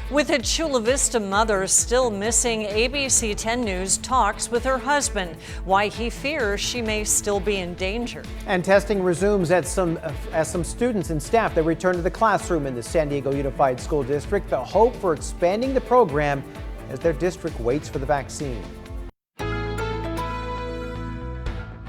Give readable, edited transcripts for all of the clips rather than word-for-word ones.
With a Chula Vista mother still missing, ABC 10 News talks with her husband, why he fears she may still be in danger. And testing resumes as some students and staff they return to the classroom in the San Diego Unified School District. The hope for expanding the program as their district waits for the vaccine.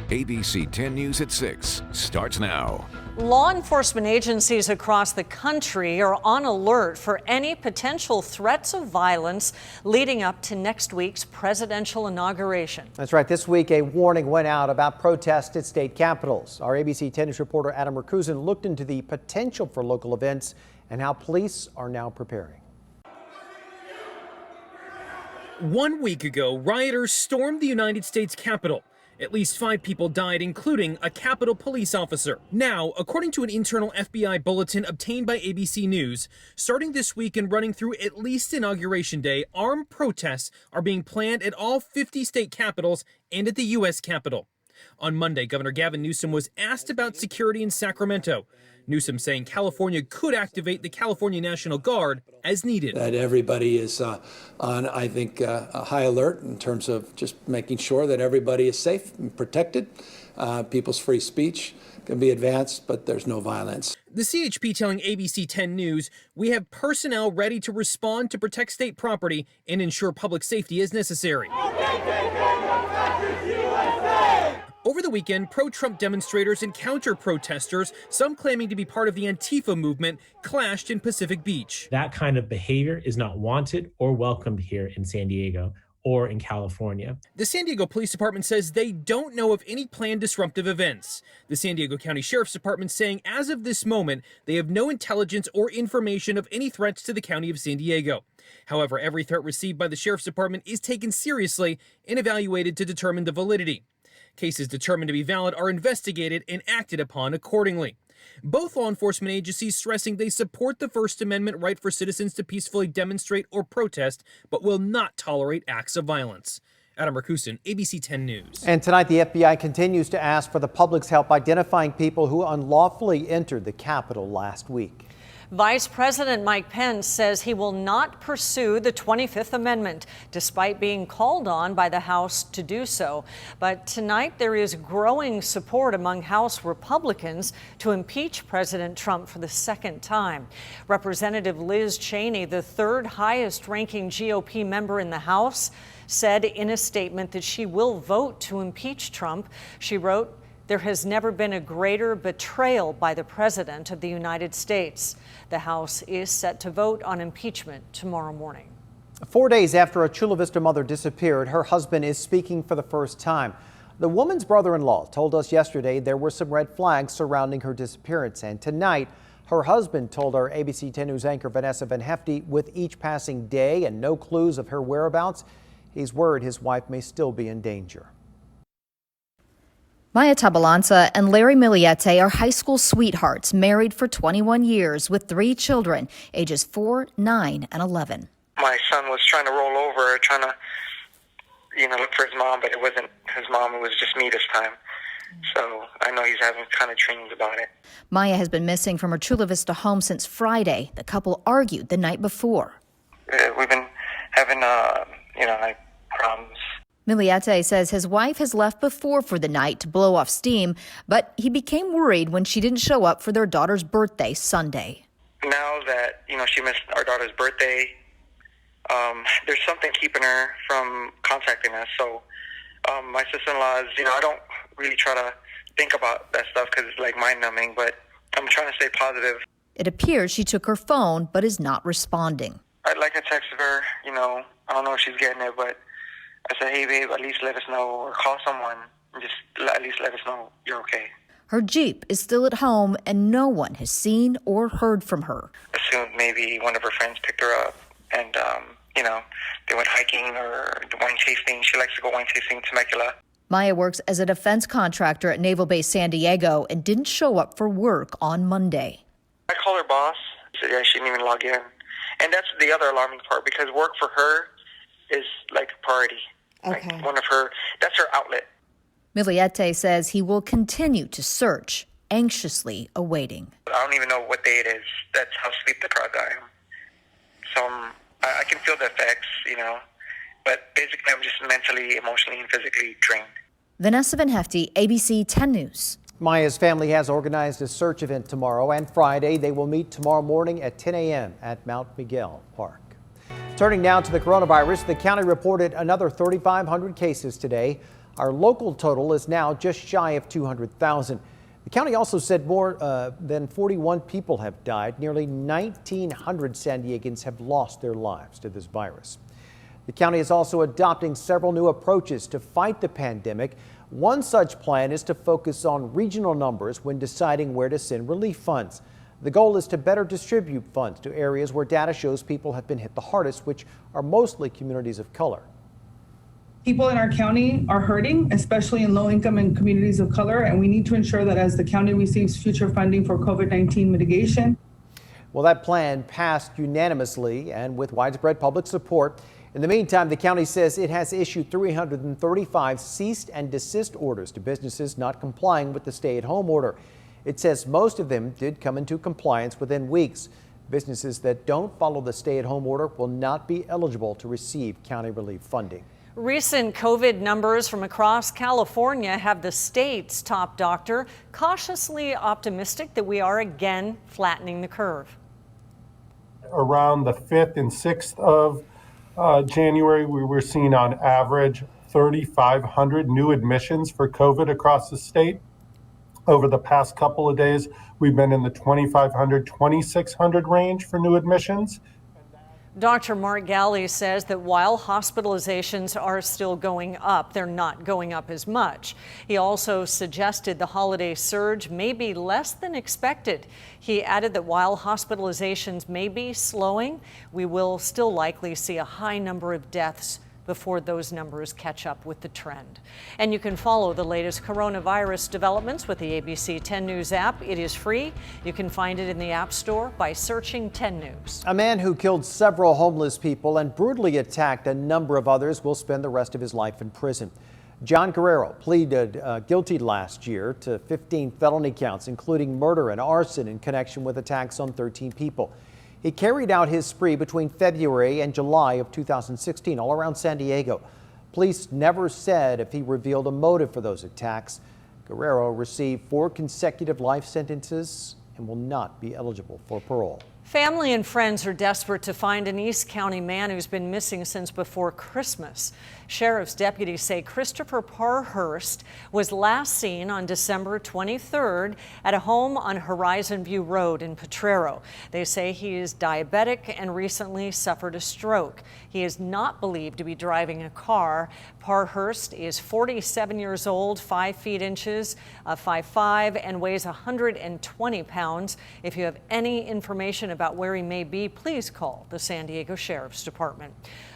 ABC 10 News at 6 starts now. Law enforcement agencies across the country are on alert for any potential threats of violence leading up to next week's presidential inauguration. That's right. This week, a warning went out about protests at state capitals. Our ABC 10 News reporter Adam Rakusin looked into the potential for local events and how police are now preparing. 1 week ago, rioters stormed the United States Capitol. At least 5 people died, including a Capitol police officer. Now, according to an internal FBI bulletin obtained by ABC News, starting this week and running through at least Inauguration Day, armed protests are being planned at all 50 state capitals and at the U.S. Capitol. On Monday, Governor Gavin Newsom was asked about security in Sacramento. Newsom saying California could activate the California National Guard as needed. That everybody is on, I think, a high alert in terms of just making sure that everybody is safe and protected. People's free speech can be advanced, but there's no violence. The CHP telling ABC 10 News, we have personnel ready to respond to protect state property and ensure public safety as necessary. Over the weekend, pro-Trump demonstrators and counter-protesters, some claiming to be part of the Antifa movement, clashed in Pacific Beach. That kind of behavior is not wanted or welcomed here in San Diego or in California. The San Diego Police Department says they don't know of any planned disruptive events. The San Diego County Sheriff's Department saying as of this moment, they have no intelligence or information of any threats to the county of San Diego. However, every threat received by the Sheriff's Department is taken seriously and evaluated to determine the validity. Cases determined to be valid are investigated and acted upon accordingly. Both law enforcement agencies stressing they support the First Amendment right for citizens to peacefully demonstrate or protest, but will not tolerate acts of violence. Adam Rakusin, ABC 10 News. And tonight, the FBI continues to ask for the public's help identifying people who unlawfully entered the Capitol last week. Vice President Mike Pence says he will not pursue the 25th Amendment, despite being called on by the House to do so. But tonight there is growing support among House Republicans to impeach President Trump for the second time. Representative Liz Cheney, the third highest-ranking GOP member in the House, said in a statement that she will vote to impeach Trump. She wrote, "There has never been a greater betrayal by the President of the United States." The House is set to vote on impeachment tomorrow morning. 4 days after a Chula Vista mother disappeared, her husband is speaking for the first time. The woman's brother-in-law told us yesterday there were some red flags surrounding her disappearance. And tonight, her husband told our ABC 10 News anchor Vanessa Van Hefty with each passing day and no clues of her whereabouts, he's worried his wife may still be in danger. Maya Tabalanza and Larry Miliete are high school sweethearts, married for 21 years with 3 children, ages 4, 9, and 11. My son was trying to roll over, trying to, look for his mom, but it wasn't his mom, it was just me this time. So I know he's having kind of dreams about it. Maya has been missing from her Chula Vista home since Friday. The couple argued the night before. We've been having, problems. Miliete says his wife has left before for the night to blow off steam, but he became worried when she didn't show up for their daughter's birthday Sunday. Now that, she missed our daughter's birthday, there's something keeping her from contacting us. So my sister-in-law is, I don't really try to think about that stuff because it's like mind-numbing, but I'm trying to stay positive. It appears she took her phone but is not responding. I'd like to text her, I don't know if she's getting it, but I said, hey, babe, at least let us know, or call someone, and just at least let us know you're okay. Her Jeep is still at home, and no one has seen or heard from her. Assumed maybe one of her friends picked her up, and, they went hiking or wine tasting. She likes to go wine tasting in Temecula. Maya works as a defense contractor at Naval Base San Diego and didn't show up for work on Monday. I called her boss. She said, yeah, she didn't even log in. And that's the other alarming part, because work for her is like a priority. Okay. Like that's her outlet. Miliete says he will continue to search, anxiously awaiting. I don't even know what day it is. That's how sleep deprived I am. So I'm can feel the effects, but basically I'm just mentally, emotionally, and physically drained. Vanessa Van Hefty, ABC 10 News. Maya's family has organized a search event tomorrow and Friday. They will meet tomorrow morning at 10 a.m. at Mount Miguel Park. Turning now to the coronavirus, the county reported another 3,500 cases today. Our local total is now just shy of 200,000. The county also said more than 41 people have died. Nearly 1,900 San Diegans have lost their lives to this virus. The county is also adopting several new approaches to fight the pandemic. One such plan is to focus on regional numbers when deciding where to send relief funds. The goal is to better distribute funds to areas where data shows people have been hit the hardest, which are mostly communities of color. People in our county are hurting, especially in low-income and communities of color, and we need to ensure that as the county receives future funding for COVID-19 mitigation. Well, that plan passed unanimously and with widespread public support. In the meantime, the county says it has issued 335 cease and desist orders to businesses not complying with the stay-at-home order. It says most of them did come into compliance within weeks. Businesses that don't follow the stay-at-home order will not be eligible to receive county relief funding. Recent COVID numbers from across California have the state's top doctor cautiously optimistic that we are again flattening the curve. Around the 5th and 6th of January, we were seeing on average 3,500 new admissions for COVID across the state. Over the past couple of days, we've been in the 2,500, 2,600 range for new admissions. Dr. Mark Galley says that while hospitalizations are still going up, they're not going up as much. He also suggested the holiday surge may be less than expected. He added that while hospitalizations may be slowing, we will still likely see a high number of deaths before those numbers catch up with the trend. And you can follow the latest coronavirus developments with the ABC 10 News app. It is free. You can find it in the App Store by searching 10 News. A man who killed several homeless people and brutally attacked a number of others will spend the rest of his life in prison. John Guerrero pleaded guilty last year to 15 felony counts, including murder and arson in connection with attacks on 13 people. He carried out his spree between February and July of 2016 all around San Diego. Police never said if he revealed a motive for those attacks. Guerrero received 4 consecutive life sentences and will not be eligible for parole. Family and friends are desperate to find an East County man who's been missing since before Christmas. Sheriff's deputies say Christopher Parrhurst was last seen on December 23rd at a home on Horizon View Road in Potrero. They say he is diabetic and recently suffered a stroke. He is not believed to be driving a car. Parrhurst is 47 years old, 5 feet inches, 5'5", and weighs 120 pounds. If you have any information about where he may be, please call the San Diego Sheriff's Department.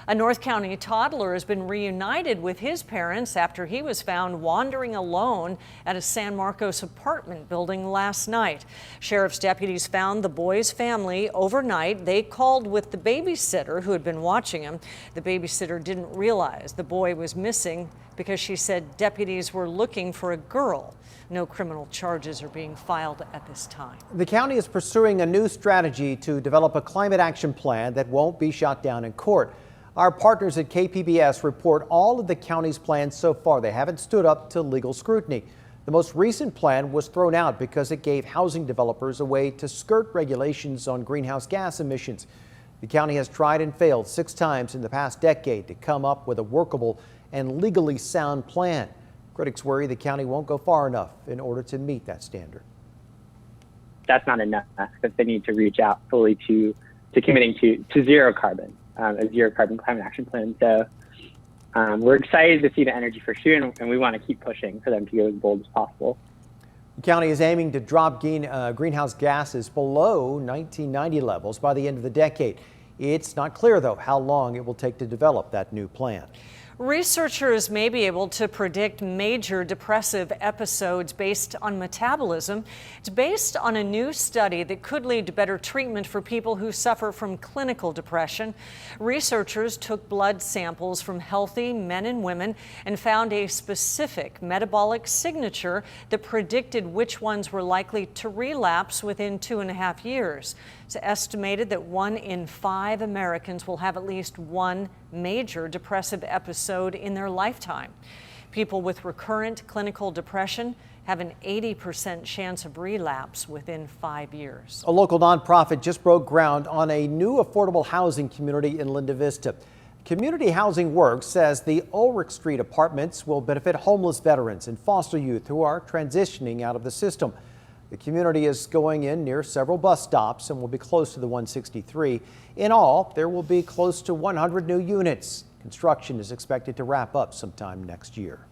A North County toddler has been reunited with his parents after he was found wandering alone at a San Marcos apartment building last night. Sheriff's deputies found the boy's family overnight. They called with the babysitter who had been watching him. The babysitter didn't realize the boy was missing because she said deputies were looking for a girl. No criminal charges are being filed at this time. The county is pursuing a new strategy to develop a climate action plan that won't be shot down in court. Our partners at KPBS report all of the county's plans so far. They haven't stood up to legal scrutiny. The most recent plan was thrown out because it gave housing developers a way to skirt regulations on greenhouse gas emissions. The county has tried and failed 6 times in the past decade to come up with a workable and legally sound plan. Critics worry the county won't go far enough in order to meet that standard. That's not enough, because they need to reach out fully to committing to zero carbon, a zero carbon climate action plan. So we're excited to see the energy for sure, and we want to keep pushing for them to go as bold as possible. The county is aiming to drop greenhouse gases below 1990 levels by the end of the decade. It's not clear, though, how long it will take to develop that new plan. Researchers may be able to predict major depressive episodes based on metabolism. It's based on a new study that could lead to better treatment for people who suffer from clinical depression. Researchers took blood samples from healthy men and women and found a specific metabolic signature that predicted which ones were likely to relapse within 2.5 years. It's estimated that 1 in 5 Americans will have at least one major depressive episode in their lifetime. People with recurrent clinical depression have an 80% chance of relapse within 5 years. A local nonprofit just broke ground on a new affordable housing community in Linda Vista. Community Housing Works says the Ulrich Street apartments will benefit homeless veterans and foster youth who are transitioning out of the system. The community is going in near several bus stops and will be close to the 163. In all, there will be close to 100 new units. Construction is expected to wrap up sometime next year.